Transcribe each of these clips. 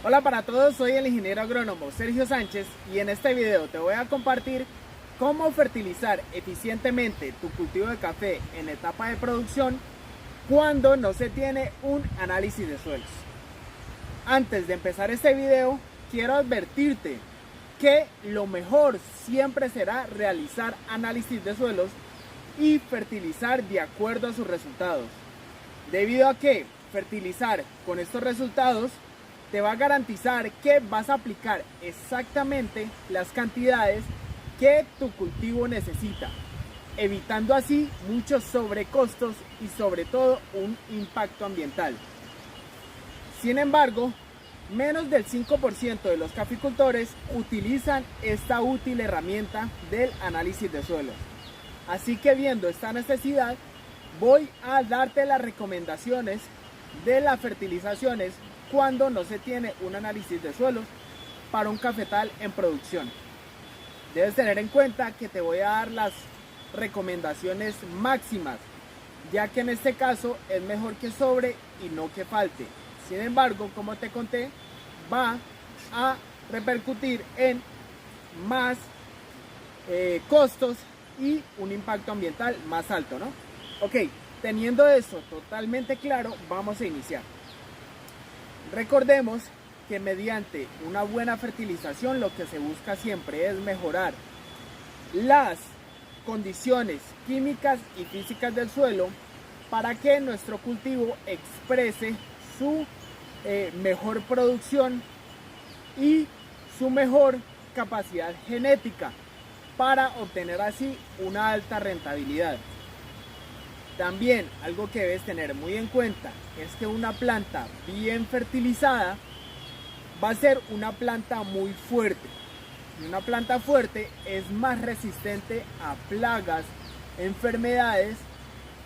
Hola para todos, soy el ingeniero agrónomo Sergio Sánchez y en este video te voy a compartir cómo fertilizar eficientemente tu cultivo de café en etapa de producción cuando no se tiene un análisis de suelos. Antes de empezar este video, quiero advertirte que lo mejor siempre será realizar análisis de suelos y fertilizar de acuerdo a sus resultados, debido a que fertilizar con estos resultados te va a garantizar que vas a aplicar exactamente las cantidades que tu cultivo necesita, evitando así muchos sobrecostos y sobre todo un impacto ambiental. Sin embargo, menos del 5% de los caficultores utilizan esta útil herramienta del análisis de suelos. Así que viendo esta necesidad, voy a darte las recomendaciones de las fertilizaciones cuando no se tiene un análisis de suelos para un cafetal en producción. Debes tener en cuenta que te voy a dar las recomendaciones máximas, ya que en este caso es mejor que sobre y no que falte. Sin embargo, como te conté, va a repercutir en más costos y un impacto ambiental más alto, ¿no? Ok, teniendo eso totalmente claro, vamos a iniciar. Recordemos que mediante una buena fertilización lo que se busca siempre es mejorar las condiciones químicas y físicas del suelo para que nuestro cultivo exprese su mejor producción y su mejor capacidad genética para obtener así una alta rentabilidad. También algo que debes tener muy en cuenta es que una planta bien fertilizada va a ser una planta muy fuerte. Y una planta fuerte es más resistente a plagas, enfermedades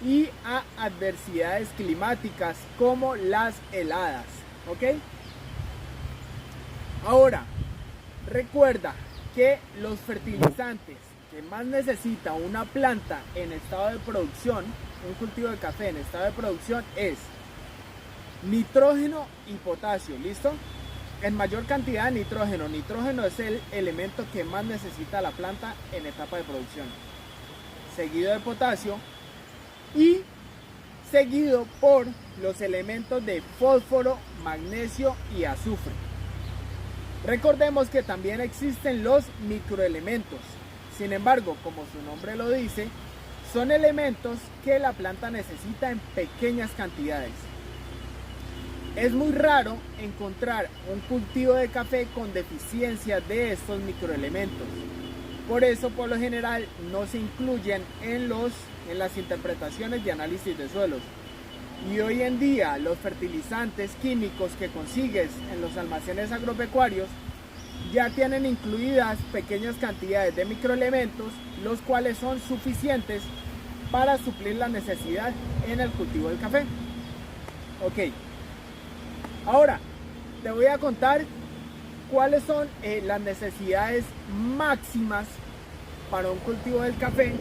y a adversidades climáticas como las heladas. ¿Ok? Ahora, recuerda que los fertilizantes que más necesita una planta en estado de producción, un cultivo de café en estado de producción, es nitrógeno y potasio. ¿Listo? En mayor cantidad de nitrógeno. Nitrógeno es el elemento que más necesita la planta en etapa de producción, seguido de potasio y seguido por los elementos de fósforo, magnesio y azufre. Recordemos que también existen los microelementos. Sin embargo, como su nombre lo dice, son elementos que la planta necesita en pequeñas cantidades. Es muy raro encontrar un cultivo de café con deficiencia de estos microelementos. Por eso, por lo general, no se incluyen en las interpretaciones de análisis de suelos. Y hoy en día, los fertilizantes químicos que consigues en los almacenes agropecuarios ya tienen incluidas pequeñas cantidades de microelementos, los cuales son suficientes para suplir la necesidad en el cultivo del café. Ok, ahora te voy a contar cuáles son las necesidades máximas para un cultivo del café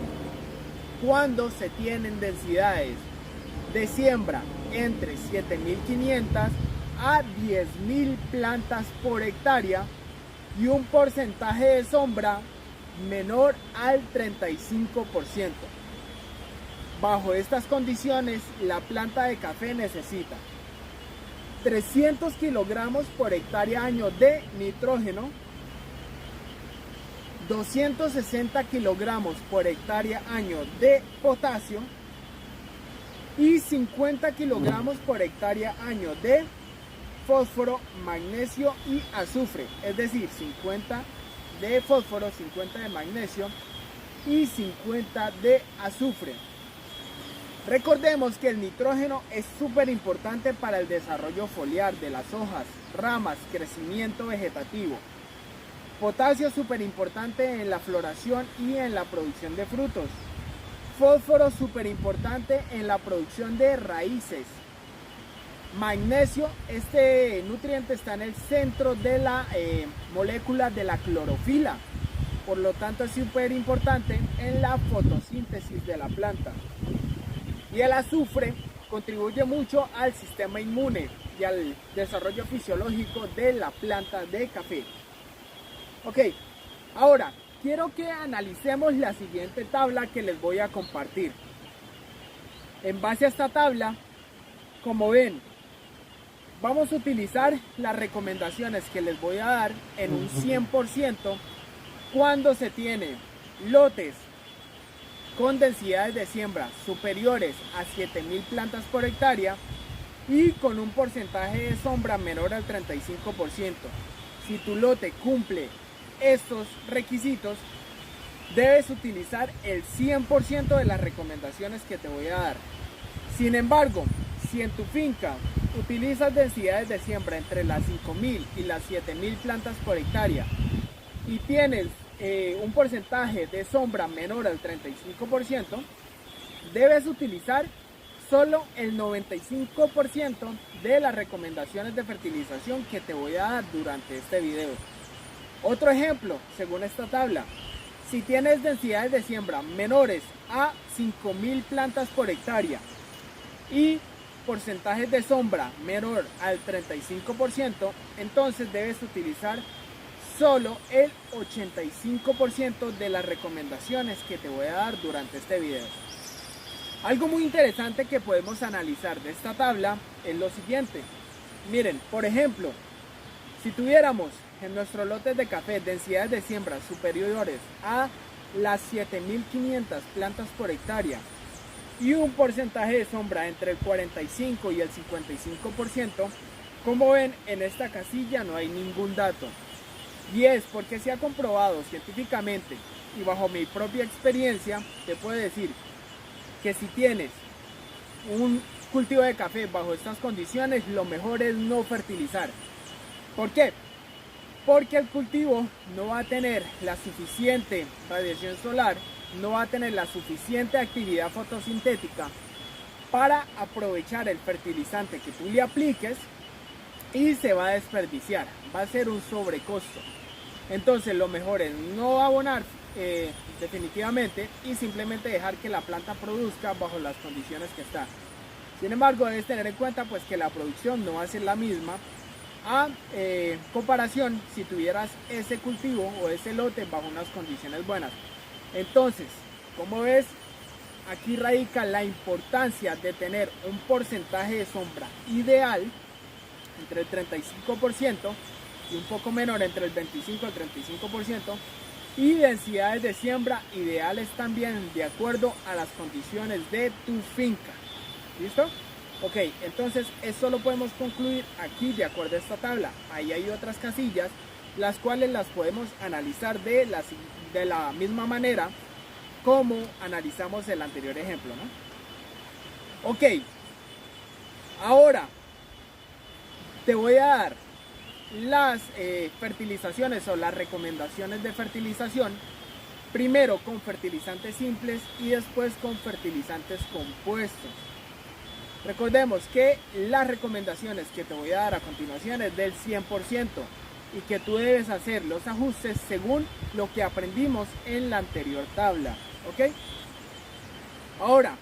cuando se tienen densidades de siembra entre 7.500 a 10.000 plantas por hectárea y un porcentaje de sombra menor al 35%. Bajo estas condiciones, la planta de café necesita 300 kilogramos por hectárea año de nitrógeno, 260 kilogramos por hectárea año de potasio y 50 kilogramos por hectárea año de fósforo, magnesio y azufre, es decir, 50 de fósforo, 50 de magnesio y 50 de azufre. Recordemos que el nitrógeno es súper importante para el desarrollo foliar de las hojas, ramas, crecimiento vegetativo. Potasio es súper importante en la floración y en la producción de frutos. Fósforo súper importante en la producción de raíces. Magnesio, este nutriente está en el centro de la molécula de la clorofila. Por lo tanto es súper importante en la fotosíntesis de la planta. Y el azufre contribuye mucho al sistema inmune y al desarrollo fisiológico de la planta de café. Ok, ahora quiero que analicemos la siguiente tabla que les voy a compartir. En base a esta tabla, como ven, vamos a utilizar las recomendaciones que les voy a dar en un 100% cuando se tiene lotes con densidades de siembra superiores a 7000 plantas por hectárea y con un porcentaje de sombra menor al 35%. Si tu lote cumple estos requisitos, debes utilizar el 100% de las recomendaciones que te voy a dar. Sin embargo, si en tu finca utilizas densidades de siembra entre las 5000 y las 7000 plantas por hectárea y tienes un porcentaje de sombra menor al 35%, debes utilizar solo el 95% de las recomendaciones de fertilización que te voy a dar durante este video. Otro ejemplo, según esta tabla, si tienes densidades de siembra menores a 5000 plantas por hectárea y porcentajes de sombra menor al 35%, entonces debes utilizar solo el 85% de las recomendaciones que te voy a dar durante este video. Algo muy interesante que podemos analizar de esta tabla es lo siguiente. Miren, por ejemplo, si tuviéramos en nuestros lotes de café densidades de siembra superiores a las 7500 plantas por hectárea y un porcentaje de sombra entre el 45 y el 55%, como ven, en esta casilla no hay ningún dato. Y es porque se ha comprobado científicamente y bajo mi propia experiencia, te puedo decir que si tienes un cultivo de café bajo estas condiciones, lo mejor es no fertilizar. ¿Por qué? Porque el cultivo no va a tener la suficiente radiación solar, no va a tener la suficiente actividad fotosintética para aprovechar el fertilizante que tú le apliques y se va a desperdiciar, va a ser un sobrecosto. Entonces lo mejor es no abonar definitivamente y simplemente dejar que la planta produzca bajo las condiciones que está. Sin embargo, debes tener en cuenta pues que la producción no va a ser la misma a comparación si tuvieras ese cultivo o ese lote bajo unas condiciones buenas. Entonces, como ves, aquí radica la importancia de tener un porcentaje de sombra ideal entre el 35% y un poco menor entre el 25 al 35% y densidades de siembra ideales también de acuerdo a las condiciones de tu finca. ¿Listo? Ok, entonces eso lo podemos concluir aquí de acuerdo a esta tabla. Ahí hay otras casillas las cuales las podemos analizar de la misma manera como analizamos el anterior ejemplo, ¿no? Ok, ahora te voy a dar las fertilizaciones o las recomendaciones de fertilización, primero con fertilizantes simples y después con fertilizantes compuestos. Recordemos que las recomendaciones que te voy a dar a continuación es del 100% y que tú debes hacer los ajustes según lo que aprendimos en la anterior tabla, ¿ok? Ahora,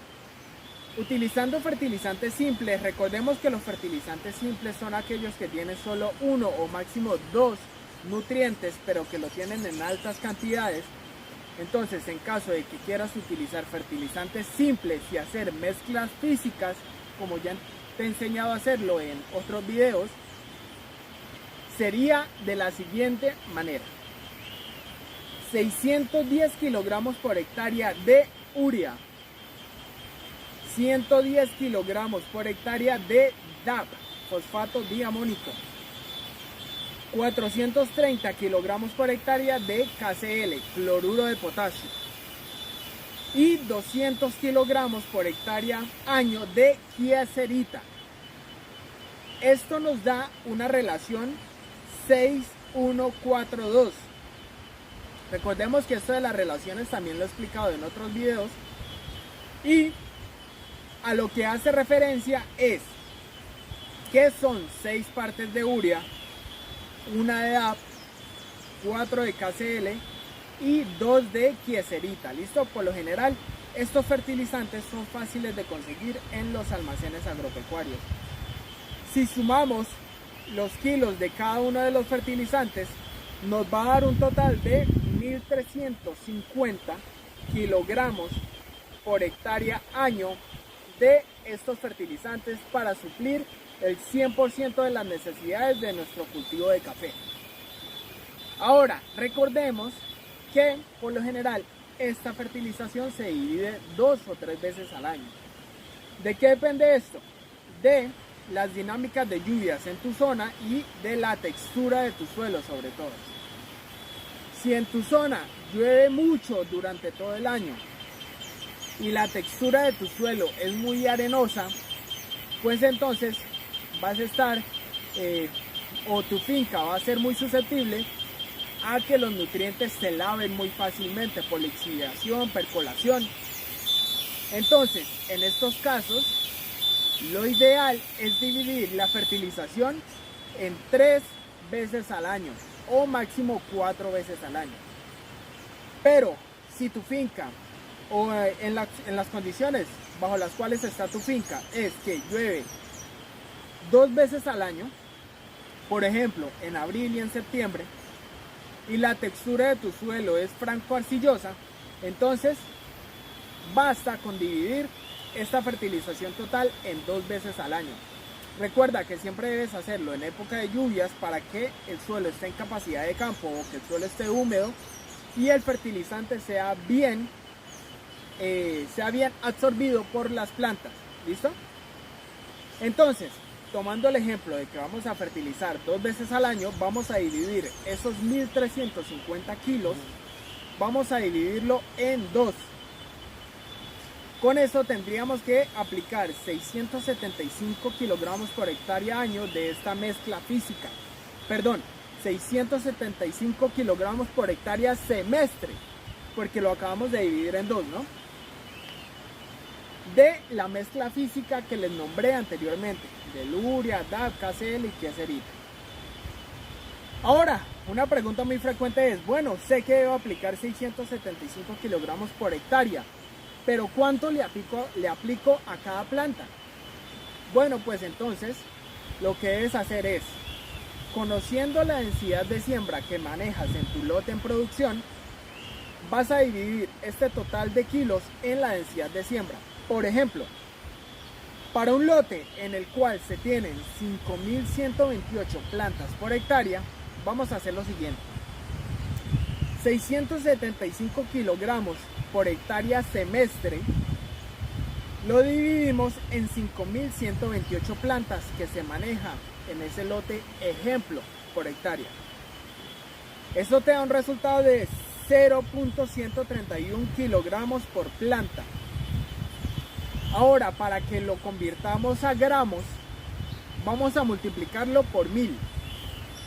utilizando fertilizantes simples, recordemos que los fertilizantes simples son aquellos que tienen solo uno o máximo dos nutrientes, pero que lo tienen en altas cantidades. Entonces, en caso de que quieras utilizar fertilizantes simples y hacer mezclas físicas, como ya te he enseñado a hacerlo en otros videos, sería de la siguiente manera: 610 kilogramos por hectárea de urea, 110 kilogramos por hectárea de DAP, fosfato diamónico, 430 kilogramos por hectárea de KCl, cloruro de potasio, y 200 kilogramos por hectárea año de kieserita. Esto nos da una relación 6:1:4:2. Recordemos que esto de las relaciones también lo he explicado en otros videos, y a lo que hace referencia es que son 6 partes de urea, 1 de DAP, 4 de KCl y 2 de kieserita. ¿Listo? Por lo general estos fertilizantes son fáciles de conseguir en los almacenes agropecuarios. Si sumamos los kilos de cada uno de los fertilizantes, nos va a dar un total de 1350 kilogramos por hectárea año de estos fertilizantes para suplir el 100% de las necesidades de nuestro cultivo de café. Ahora, recordemos que por lo general esta fertilización se divide 2 o 3 veces al año. ¿De qué depende esto? De las dinámicas de lluvias en tu zona y de la textura de tu suelo sobre todo. Si en tu zona llueve mucho durante todo el año y la textura de tu suelo es muy arenosa, pues entonces vas a estar o tu finca va a ser muy susceptible a que los nutrientes se laven muy fácilmente por lixiviación, percolación. Entonces, en estos casos, lo ideal es dividir la fertilización en 3 veces al año o máximo 4 veces al año. Pero si tu finca o en las condiciones bajo las cuales está tu finca es que llueve 2 veces al año, por ejemplo en abril y en septiembre, y la textura de tu suelo es franco-arcillosa, entonces basta con dividir esta fertilización total en 2 veces al año. Recuerda que siempre debes hacerlo en época de lluvias para que el suelo esté en capacidad de campo o que el suelo esté húmedo y el fertilizante sea bien absorbido por las plantas. ¿Listo? Entonces, tomando el ejemplo de que vamos a fertilizar 2 veces al año, vamos a dividir esos 1350 kilos, vamos a dividirlo en 2. Con eso tendríamos que aplicar 675 kilogramos por hectárea año de esta mezcla física. Perdón, 675 kilogramos por hectárea semestre, porque lo acabamos de dividir en 2, ¿no? De la mezcla física que les nombré anteriormente, de Luria, DAP, KCl y Kieserita. Ahora, una pregunta muy frecuente es, bueno, sé que debo aplicar 675 kilogramos por hectárea, pero ¿cuánto le aplico a cada planta? Bueno, pues entonces lo que debes hacer es, conociendo la densidad de siembra que manejas en tu lote en producción, vas a dividir este total de kilos en la densidad de siembra. Por ejemplo, para un lote en el cual se tienen 5128 plantas por hectárea, vamos a hacer lo siguiente. 675 kilogramos por hectárea semestre lo dividimos en 5128 plantas que se maneja en ese lote ejemplo por hectárea. Esto te da un resultado de 0.131 kilogramos por planta. Ahora, para que lo convirtamos a gramos, vamos a multiplicarlo por 1000.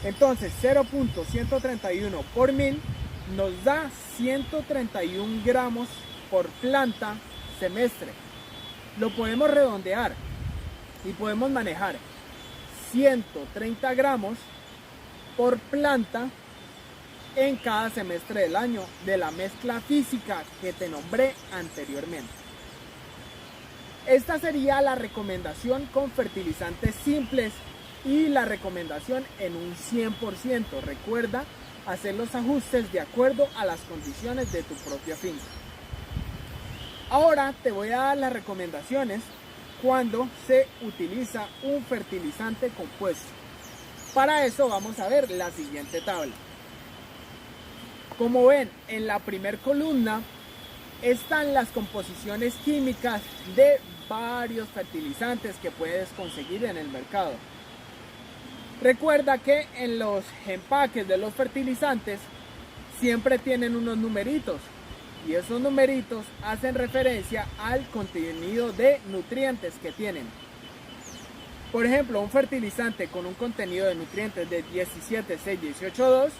Entonces 0.131 por 1000 nos da 131 gramos por planta semestre. Lo podemos redondear y podemos manejar 130 gramos por planta en cada semestre del año de la mezcla física que te nombré anteriormente. Esta sería la recomendación con fertilizantes simples y la recomendación en un 100%. Recuerda hacer los ajustes de acuerdo a las condiciones de tu propia finca. Ahora te voy a dar las recomendaciones cuando se utiliza un fertilizante compuesto. Para eso vamos a ver la siguiente tabla. Como ven, en la primera columna están las composiciones químicas de varios fertilizantes que puedes conseguir en el mercado. Recuerda que en los empaques de los fertilizantes siempre tienen unos numeritos y esos numeritos hacen referencia al contenido de nutrientes que tienen. Por ejemplo, un fertilizante con un contenido de nutrientes de 17, 6, 18, 2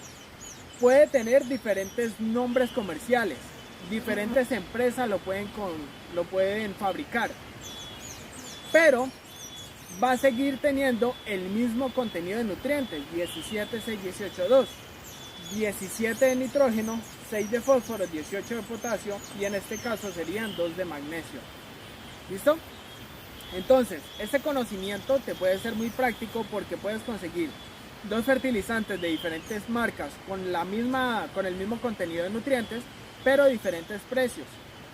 puede tener diferentes nombres comerciales. Diferentes empresas lo pueden fabricar, pero va a seguir teniendo el mismo contenido de nutrientes, 17, 6, 18, 2, 17 de nitrógeno, 6 de fósforo, 18 de potasio y en este caso serían 2 de magnesio. ¿Listo? Entonces, este conocimiento te puede ser muy práctico porque puedes conseguir dos fertilizantes de diferentes marcas con el mismo contenido de nutrientes, pero diferentes precios.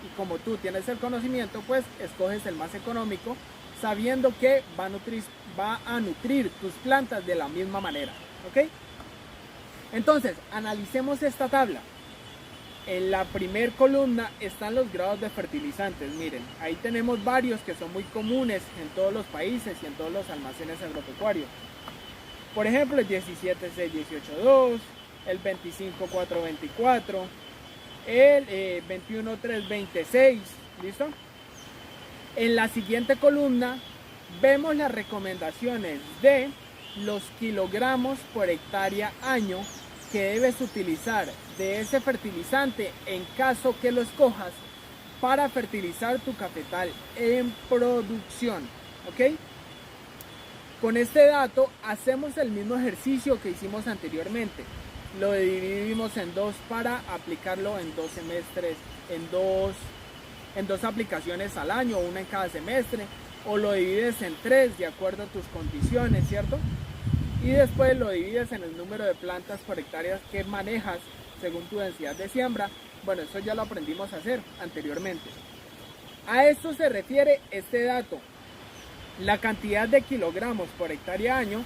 Y como tú tienes el conocimiento, pues escoges el más económico, sabiendo que va a nutrir tus plantas de la misma manera. ¿Ok? Entonces, analicemos esta tabla. En la primer columna están los grados de fertilizantes. Miren, ahí tenemos varios que son muy comunes en todos los países y en todos los almacenes agropecuarios. Por ejemplo, el 17,6,18,2, el 25,4,24, el 21,3,26, ¿listo? En la siguiente columna vemos las recomendaciones de los kilogramos por hectárea año que debes utilizar de ese fertilizante en caso que lo escojas para fertilizar tu cafetal en producción. ¿Ok? Con este dato hacemos el mismo ejercicio que hicimos anteriormente. Lo dividimos en dos para aplicarlo en 2 semestres, en dos aplicaciones al año, una en cada semestre, o lo divides en 3 de acuerdo a tus condiciones, ¿cierto? Y después lo divides en el número de plantas por hectárea que manejas según tu densidad de siembra. Bueno, eso ya lo aprendimos a hacer anteriormente. A esto se refiere este dato, la cantidad de kilogramos por hectárea año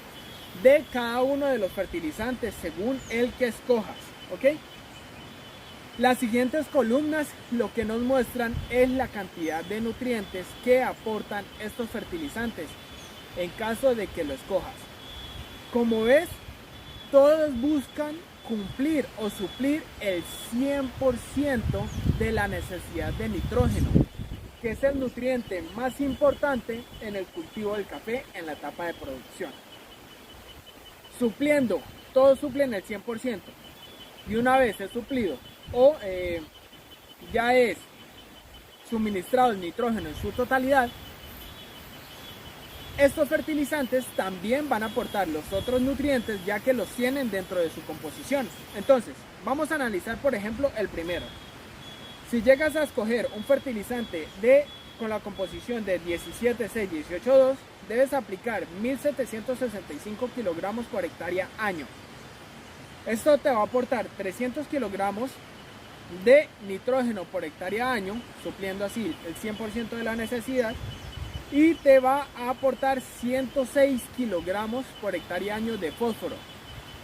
de cada uno de los fertilizantes según el que escojas. ¿Ok? Las siguientes columnas lo que nos muestran es la cantidad de nutrientes que aportan estos fertilizantes en caso de que lo escojas. Como ves, todos buscan cumplir o suplir el 100% de la necesidad de nitrógeno, que es el nutriente más importante en el cultivo del café en la etapa de producción. Supliendo, todos suplen el 100%. Y una vez es suplido o ya es suministrado el nitrógeno en su totalidad, estos fertilizantes también van a aportar los otros nutrientes ya que los tienen dentro de su composición. Entonces, vamos a analizar por ejemplo el primero. Si llegas a escoger un fertilizante con la composición de 17,6,18,2, debes aplicar 1.765 kilogramos por hectárea año. Esto te va a aportar 300 kilogramos de nitrógeno por hectárea año, supliendo así el 100% de la necesidad, y te va a aportar 106 kilogramos por hectárea año de fósforo.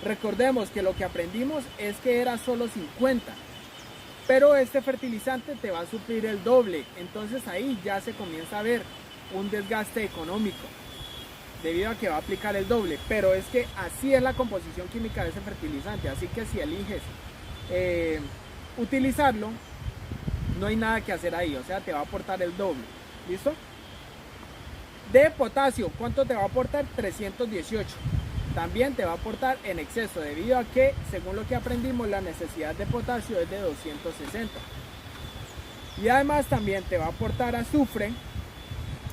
Recordemos que lo que aprendimos es que era solo 50, pero este fertilizante te va a suplir el doble, entonces ahí ya se comienza a ver un desgaste económico debido a que va a aplicar el doble, pero es que así es la composición química de ese fertilizante, así que si eliges utilizarlo, no hay nada que hacer ahí, o sea, te va a aportar el doble. ¿Listo? De potasio, ¿cuánto te va a aportar? 318. También te va a aportar en exceso, debido a que, según lo que aprendimos, la necesidad de potasio es de 260. Y además también te va a aportar azufre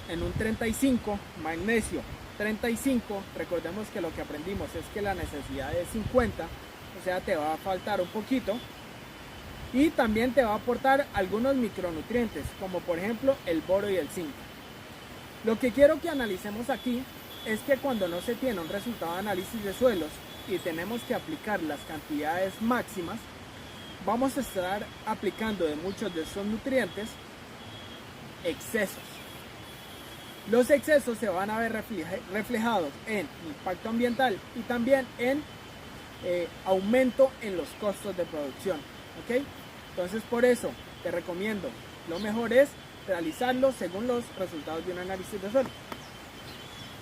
en un 35, magnesio 35. Recordemos que lo que aprendimos es que la necesidad es 50, o sea, te va a faltar un poquito. Y también te va a aportar algunos micronutrientes, como por ejemplo el boro y el zinc. Lo que quiero que analicemos aquí es que cuando no se tiene un resultado de análisis de suelos y tenemos que aplicar las cantidades máximas, vamos a estar aplicando de muchos de esos nutrientes excesos. Los excesos se van a ver reflejados en impacto ambiental y también en aumento en los costos de producción. ¿Ok? Entonces por eso te recomiendo, lo mejor es realizarlo según los resultados de un análisis de suelo.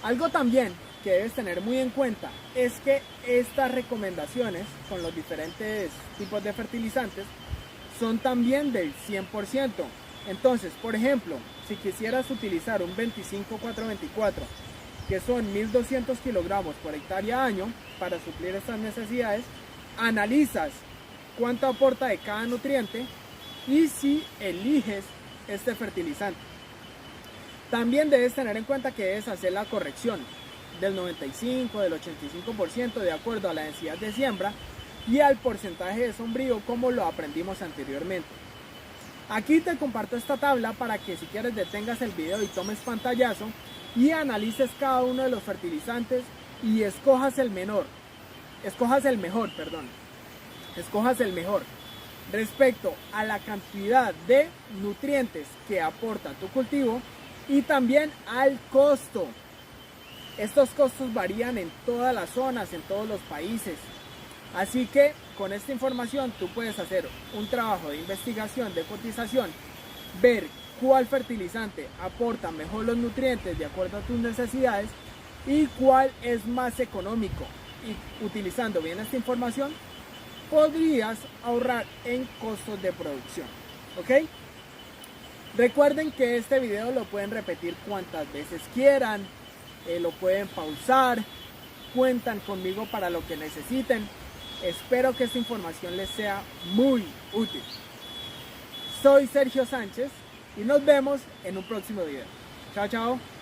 Algo también que debes tener muy en cuenta es que estas recomendaciones con los diferentes tipos de fertilizantes son también del 100%. Entonces, por ejemplo, si quisieras utilizar un 25,4,24, que son 1.200 kilogramos por hectárea año para suplir estas necesidades, analizas cuánto aporta de cada nutriente y si eliges este fertilizante. También debes tener en cuenta que debes hacer la corrección del 95, del 85% de acuerdo a la densidad de siembra y al porcentaje de sombrío como lo aprendimos anteriormente. Aquí te comparto esta tabla para que si quieres detengas el video y tomes pantallazo y analices cada uno de los fertilizantes y escojas el mejor respecto a la cantidad de nutrientes que aporta tu cultivo y también al costo. Estos costos varían en todas las zonas, en todos los países. Así que con esta información tú puedes hacer un trabajo de investigación, de cotización, ver cuál fertilizante aporta mejor los nutrientes de acuerdo a tus necesidades y cuál es más económico. Y utilizando bien esta información podrías ahorrar en costos de producción. ¿Ok? Recuerden que este video lo pueden repetir cuantas veces quieran, lo pueden pausar, cuentan conmigo para lo que necesiten. Espero que esta información les sea muy útil. Soy Sergio Sánchez y nos vemos en un próximo video. Chao, chao.